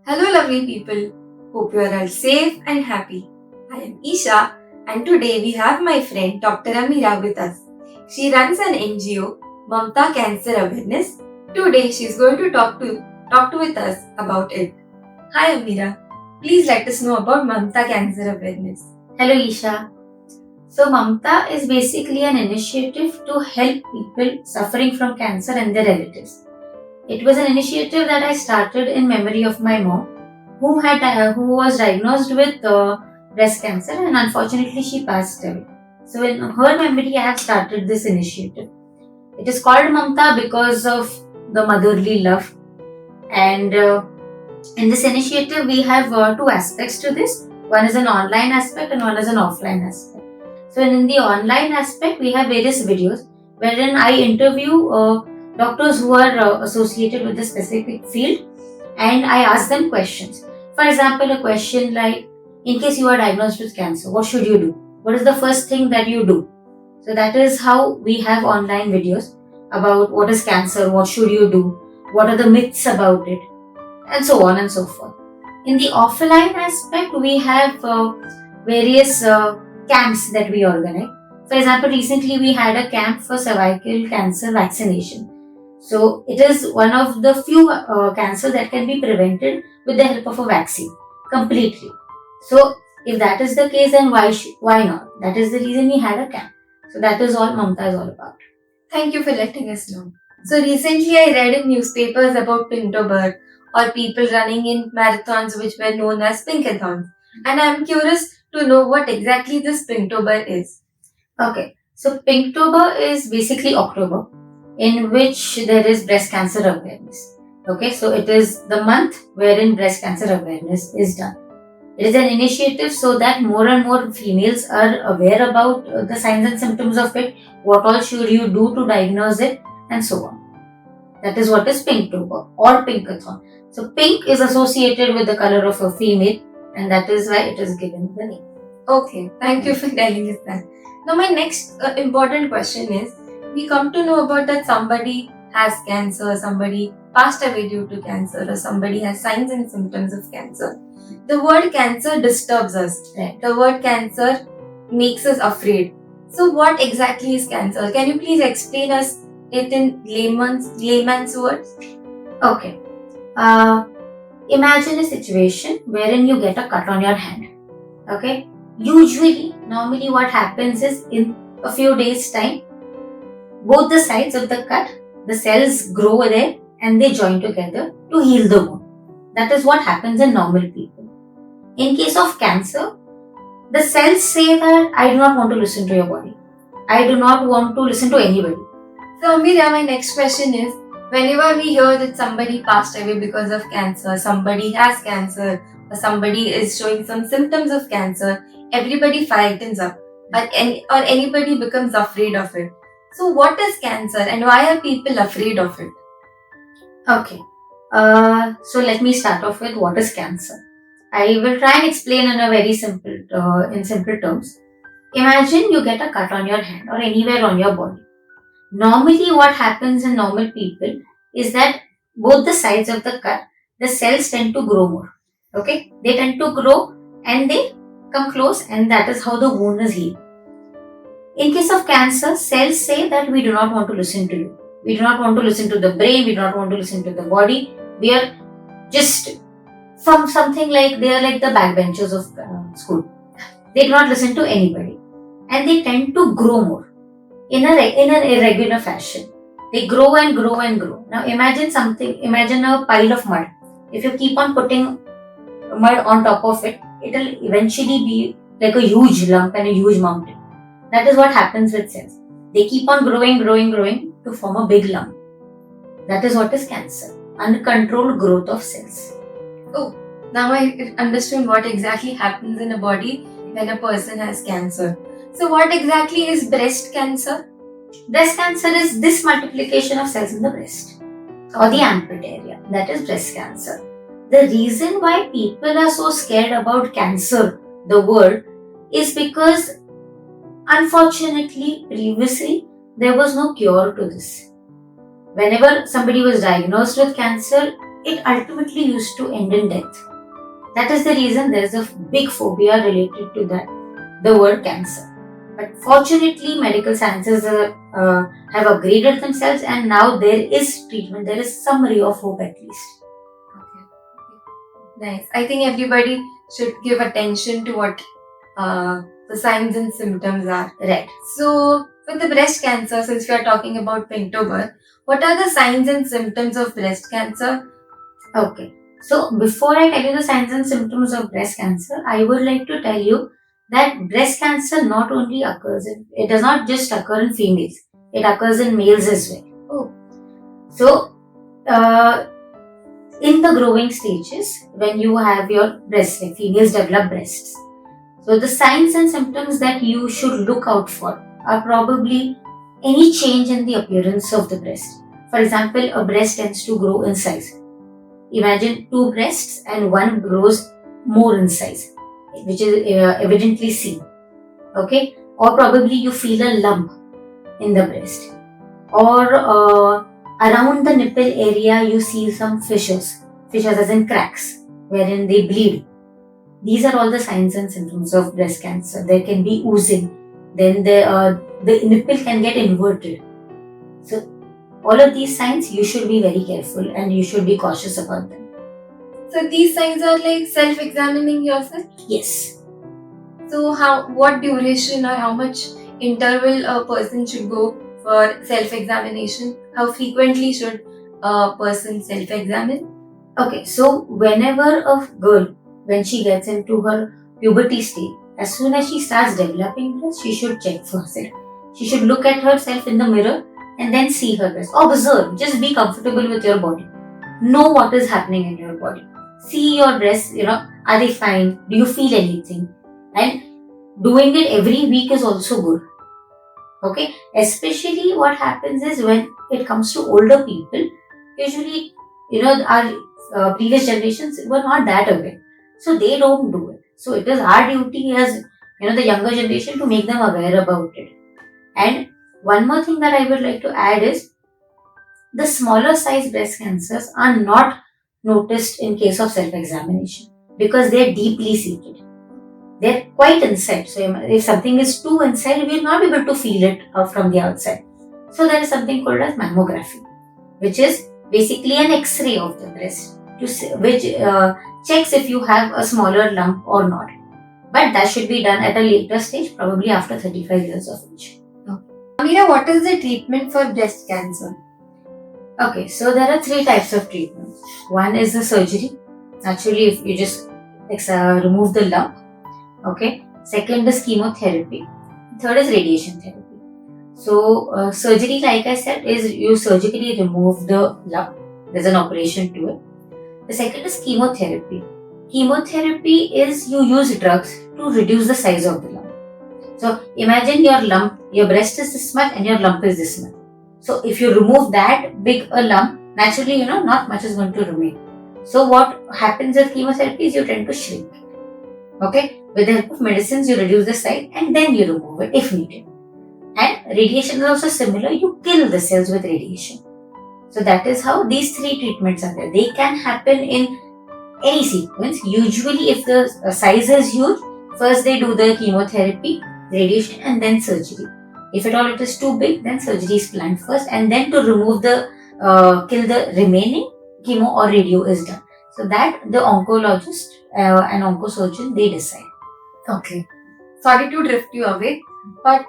Hello lovely people, hope you are all safe and happy. I am Isha and today we have my friend Dr. Amira with us. She runs an NGO, Mamta Cancer Awareness. Today she is going to talk with us about it. Hi Amira, please let us know about Mamta Cancer Awareness. Hello Isha. So Mamta is basically an initiative to help people suffering from cancer and their relatives. It was an initiative that I started in memory of my mom, who was diagnosed with breast cancer, and unfortunately she passed away. So in her memory, I have started this initiative. It is called Mamta because of the motherly love, and in this initiative we have two aspects to this. One is an online aspect and one is an offline aspect. So in the online aspect, we have various videos wherein I interview doctors who are associated with a specific field, and I ask them questions. For example, a question like, in case you are diagnosed with cancer, what should you do? What is the first thing that you do? So that is how we have online videos about what is cancer, what should you do, what are the myths about it, and so on and so forth. In the offline aspect, we have various camps that we organize. For example, recently we had a camp for cervical cancer vaccination. So it is one of the few cancer that can be prevented with the help of a vaccine completely. So if that is the case, then why not? That is the reason we had a camp. So that is all Mamta is all about. Thank you for letting us know. So recently I read in newspapers about Pinktober or people running in marathons which were known as Pinkathons. And I am curious to know what exactly this Pinktober is. Okay, so Pinktober is basically October in which there is breast cancer awareness. Okay, so it is the month wherein breast cancer awareness is done. It is an initiative so that more and more females are aware about the signs and symptoms of it, what all should you do to diagnose it, and so on. That is what is Pinktober or Pinkathon. So pink is associated with the color of a female, and that is why it is given the name. Okay, thank you for telling us that. Now my next important question is, we come to know about that somebody has cancer, somebody passed away due to cancer, or somebody has signs and symptoms of cancer. The word cancer disturbs us. Right. The word cancer makes us afraid. So what exactly is cancer? Can you please explain us it in layman's words? Okay. Imagine a situation wherein you get a cut on your hand. Okay. Normally what happens is in a few days time, both the sides of the cut, the cells grow there and they join together to heal the wound. That is what happens in normal people. In case of cancer, the cells say that I do not want to listen to your body. I do not want to listen to anybody. So Amira, my next question is, whenever we hear that somebody passed away because of cancer, somebody has cancer, or somebody is showing some symptoms of cancer, everybody frightens up, or anybody becomes afraid of it. So what is cancer and why are people afraid of it? Okay. So let me start off with what is cancer. I will try and explain in a very simple terms. Imagine you get a cut on your hand or anywhere on your body. Normally what happens in normal people is that both the sides of the cut, the cells tend to grow more. Okay? They tend to grow and they come close, and that is how the wound is healed. In case of cancer, cells say that we do not want to listen to you. We do not want to listen to the brain, we do not want to listen to the body. We are just something like they are like the backbenchers of school. They do not listen to anybody, and they tend to grow more in an irregular fashion. They grow and grow and grow. Now imagine a pile of mud. If you keep on putting mud on top of it, it will eventually be like a huge lump and a huge mountain. That is what happens with cells. They keep on growing to form a big lump. That is what is cancer. Uncontrolled growth of cells. Oh, now I understood what exactly happens in a body when a person has cancer. So what exactly is breast cancer? Breast cancer is this multiplication of cells in the breast or the armpit area. That is breast cancer. The reason why people are so scared about cancer, the word, is because unfortunately previously there was no cure to this. Whenever somebody was diagnosed with cancer, it ultimately used to end in death. That is the reason there is a big phobia related to that, the word cancer. But fortunately, medical sciences have upgraded themselves, and now there is treatment. There is some ray of hope at least. Okay. Nice. I think everybody should give attention to what the signs and symptoms are. Right. So, with the breast cancer, since we are talking about Pinktober, what are the signs and symptoms of breast cancer? Okay. So, before I tell you the signs and symptoms of breast cancer, I would like to tell you that breast cancer not only occurs, it does not just occur in females, it occurs in males as well. Oh. So, in the growing stages, when you have your breasts, like females develop breasts. So, the signs and symptoms that you should look out for are probably any change in the appearance of the breast. For example, a breast tends to grow in size. Imagine two breasts and one grows more in size, which is evidently seen. Okay? Or probably you feel a lump in the breast. Or around the nipple area you see some fissures as in cracks, wherein they bleed. These are all the signs and symptoms of breast cancer. There can be oozing. Then the nipple can get inverted. So, all of these signs, you should be very careful and you should be cautious about them. So these signs are like self-examining yourself? Yes. So what duration or how much interval a person should go for self-examination? How frequently should a person self-examine? Okay, so whenever a girl, when she gets into her puberty stage, as soon as she starts developing breast, she should check for herself. She should look at herself in the mirror and then see her breast. Observe, just be comfortable with your body. Know what is happening in your body. See your breasts, are they fine? Do you feel anything? And doing it every week is also good. Okay, especially what happens is when it comes to older people, usually, our previous generations were not that aware. So they don't do it. So it is our duty as, the younger generation to make them aware about it. And one more thing that I would like to add is the smaller size breast cancers are not noticed in case of self-examination because they are deeply seated. They are quite inside. So if something is too inside, we will not be able to feel it from the outside. So there is something called as mammography, which is basically an X-ray of the breast, which checks if you have a smaller lump or not. But that should be done at a later stage, probably after 35 years of age. Amira, what is the treatment for breast cancer? Okay, so there are 3 types of treatments. One is the surgery. Actually, if you just remove the lump. Okay. Second is chemotherapy. Third is radiation therapy. So, surgery, like I said, is you surgically remove the lump. There's an operation to it. The second is chemotherapy. Chemotherapy is you use drugs to reduce the size of the lump. So, imagine your breast is this much and your lump is this much. So, if you remove that big a lump, naturally, not much is going to remain. So, what happens with chemotherapy is you tend to shrink. Okay? With the help of medicines, you reduce the size and then you remove it if needed. And radiation is also similar. You kill the cells with radiation. So, that is how these 3 treatments are there. They can happen in any sequence. Usually, if the size is huge, first they do the chemotherapy, radiation and then surgery. If at all it is too big, then surgery is planned first and then to remove kill the remaining, chemo or radio is done. So that the oncologist and oncosurgeon, they decide. Okay. Sorry to drift you away, but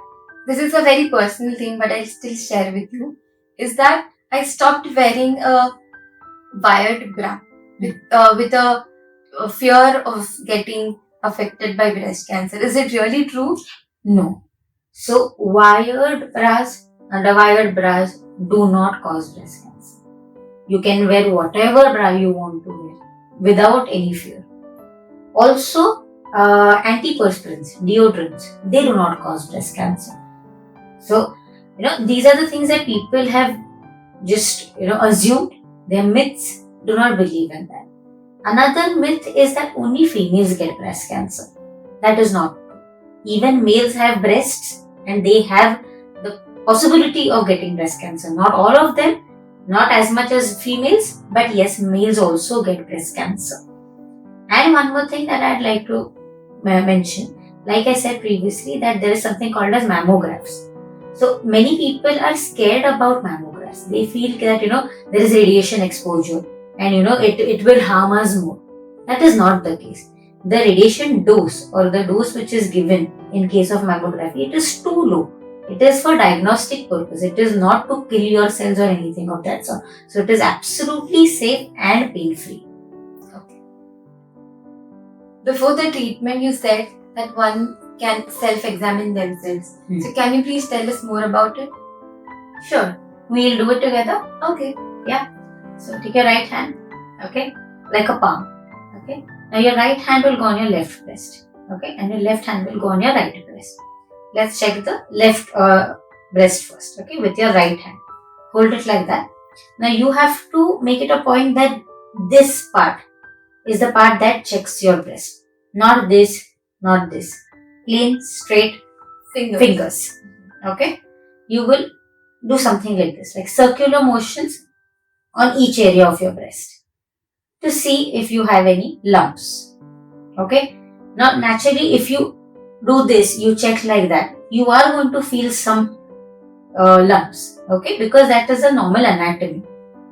this is a very personal thing, but I'll still share with you, is that I stopped wearing a wired bra with a fear of getting affected by breast cancer. Is it really true? No. So, wired bras, underwired bras do not cause breast cancer. You can wear whatever bra you want to wear without any fear. Also, antiperspirants, deodorants, they do not cause breast cancer. So, these are the things that people have just, assumed. They're myths. Do not believe in that. Another myth is that only females get breast cancer. That is not true. Even males have breasts and they have the possibility of getting breast cancer. Not all of them, Not as much as females, but yes, males also get breast cancer. And one more thing that I'd like to mention, like I said previously, that there is something called as mammographs. So many people are scared about mammographs. They feel that there is radiation exposure and it will harm us more. That is not the case. The radiation dose or the dose which is given in case of mammography, it is too low. It is for diagnostic purpose. It is not to kill your cells or anything of that sort. So it is absolutely safe and pain free. Okay. Before the treatment, you said that one can self-examine themselves. So can you please tell us more about it? Sure. We'll do it together. Okay. Yeah. So take your right hand. Okay. Like a palm. Okay. Now your right hand will go on your left breast. Okay. And your left hand will go on your right breast. Let's check the left breast first. Okay. With your right hand. Hold it like that. Now you have to make it a point that this part is the part that checks your breast. Not this, not this. Plain, straight fingers. Okay. You will do something like this, like circular motions on each area of your breast to see if you have any lumps. Okay. Now naturally, if you do this, you check like that, you are going to feel some lumps. Okay, because that is a normal anatomy.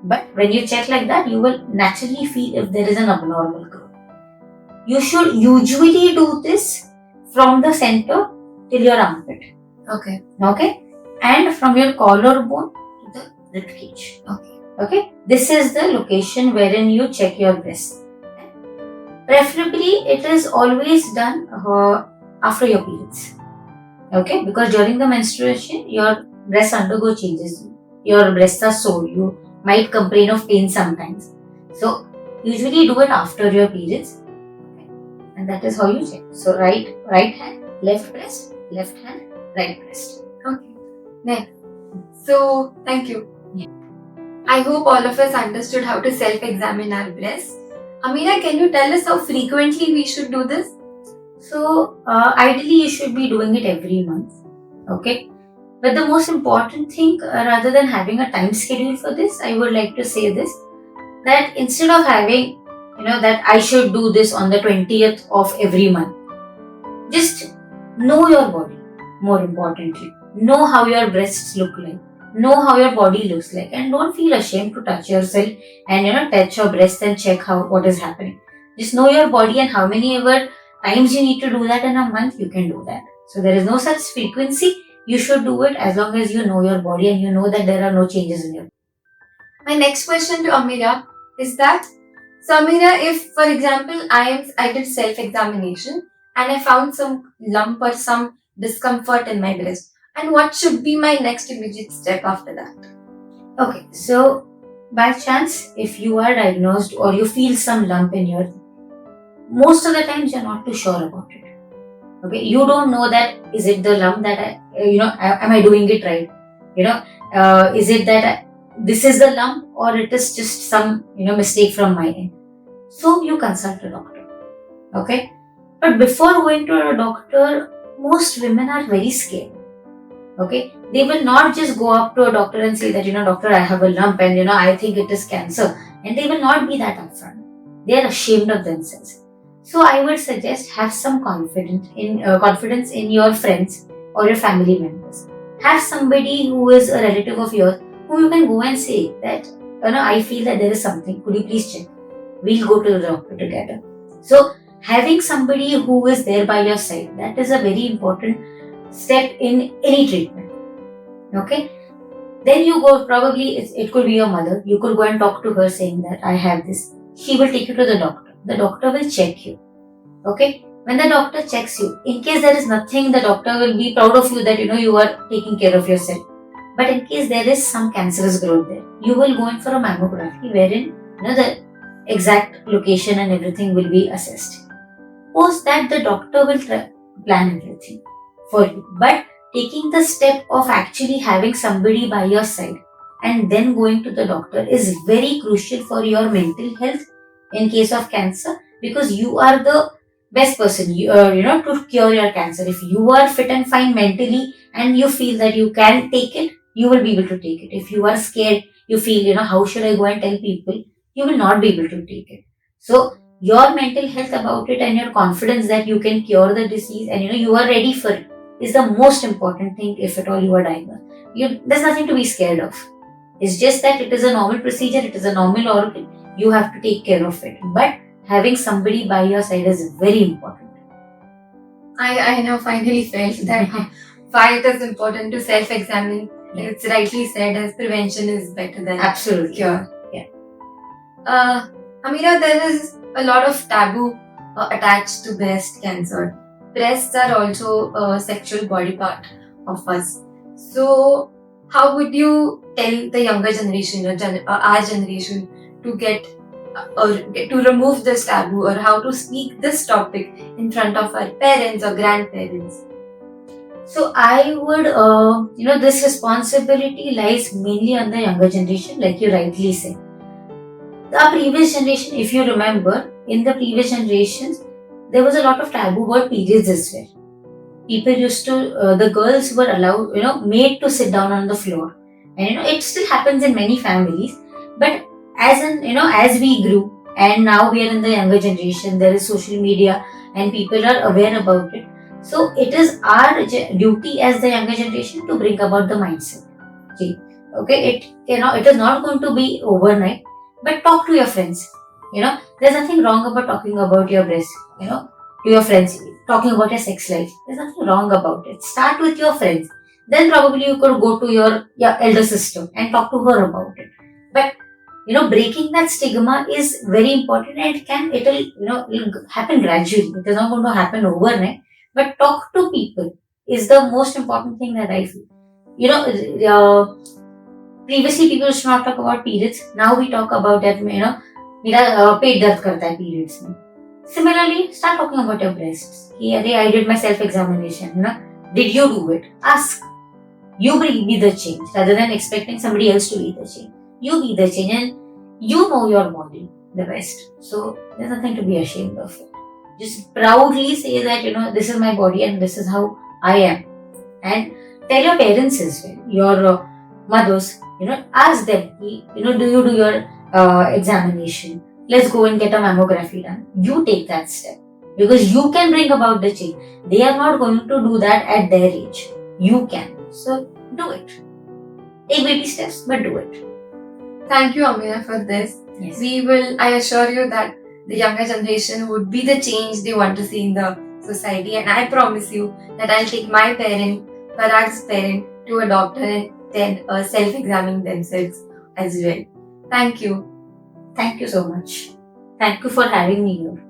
But when you check like that, you will naturally feel if there is an abnormal growth. You should usually do this from the center till your armpit. Okay. Okay. And from your collarbone to the rib cage. Okay. Okay. This is the location wherein you check your breast. Preferably, it is always done after your periods. Okay. Because during the menstruation, your breasts undergo changes. Your breasts are sore. You might complain of pain sometimes. So, usually do it after your periods. Okay. And that is how you check. So, right hand, left breast, left hand, right breast. Okay. Next. So, thank you. Yeah. I hope all of us understood how to self-examine our breasts. Amira, can you tell us how frequently we should do this? So, ideally you should be doing it every month. Okay. But the most important thing, rather than having a time schedule for this, I would like to say this, that instead of having, that I should do this on the 20th of every month, just know your body, more importantly. Know how your breasts look like. Know how your body looks like. And don't feel ashamed to touch yourself and, touch your breast and check what is happening. Just know your body, and how many ever times you need to do that in a month, you can do that. So there is no such frequency. You should do it as long as you know your body and you know that there are no changes in your body. My next question to Amira is that, so Amira, if for example I did self-examination and I found some lump or some discomfort in my breast, and what should be my next immediate step after that? Okay, so by chance, if you are diagnosed or you feel some lump in your, most of the times you're not too sure about it. Okay, you don't know that is it the lump that am I doing it right? Is it that this is the lump or it is just some mistake from my end? So you consult a doctor. Okay, but before going to a doctor, most women are very scared. Okay, they will not just go up to a doctor and say that doctor, I have a lump and I think it is cancer, and they will not be that upfront. They are ashamed of themselves. So I would suggest have some confidence in your friends or your family members. Have somebody who is a relative of yours who you can go and say that I feel that there is something. Could you please check? We'll go to the doctor together. So having somebody who is there by your side, that is a very important step in any treatment. Okay. Then you go, probably it could be your mother. You could go and talk to her saying that I have this. She will take you to the doctor. The doctor will check you. Okay. When the doctor checks you, in case there is nothing, the doctor will be proud of you that you are taking care of yourself. But in case there is some cancerous growth there, you will go in for a mammography wherein the exact location and everything will be assessed. Post that, the doctor will plan everything for you. But taking the step of actually having somebody by your side and then going to the doctor is very crucial for your mental health in case of cancer, because you are the best person to cure your cancer. If you are fit and fine mentally and you feel that you can take it, you will be able to take it. If you are scared, you feel, how should I go and tell people? You will not be able to take it. So your mental health about it and your confidence that you can cure the disease and you are ready for it is the most important thing. If at all you are diagnosed, there's nothing to be scared of. It's just that it is a normal procedure, it is a normal organ, you have to take care of it. But having somebody by your side is very important. I now finally felt that why it is important to self-examine. Yeah. It's rightly said as prevention is better than Absolutely. cure. Yeah. Amira, there is a lot of taboo attached to breast cancer. Breasts are also a sexual body part of us. So, how would you tell the younger generation or our generation to get to remove this taboo, or how to speak this topic in front of our parents or grandparents? So I would, this responsibility lies mainly on the younger generation, like you rightly said. The previous generation, if you remember, in the previous generations, there was a lot of taboo about periods as well. People used to, the girls were allowed, made to sit down on the floor. And, it still happens in many families. But as we grew, and now we are in the younger generation, there is social media and people are aware about it. So it is our duty as the younger generation to bring about the mindset. Okay, it is not going to be overnight, but talk to your friends. There's nothing wrong about talking about your breast, to your friends, talking about your sex life. There's nothing wrong about it. Start with your friends. Then probably you could go to your elder sister and talk to her about it. But breaking that stigma is very important, and it'll happen gradually. It is not going to happen overnight. But talk to people is the most important thing that I feel. Previously people used to not talk about periods. Now we talk about that. मेरा पेट दर्द करता है periods में. Similarly, start talking about your breasts. I did my self-examination. Did you do it? Ask. You be the change rather than expecting somebody else to be the change. You be the change, and you know your body the best. So there's nothing to be ashamed of it. Just proudly say that, this is my body and this is how I am. And tell your parents as well, your mothers, ask them, do you do your examination? Let's go and get a mammography done. You take that step because you can bring about the change. They are not going to do that at their age. You can. So do it. Take baby steps, but do it. Thank you, Amira, for this. Yes. I assure you that the younger generation would be the change they want to see in the society, and I promise you that I'll take my parent, Parag's parent, to a doctor and then self-examine themselves as well. Thank you. Thank you so much. Thank you for having me here.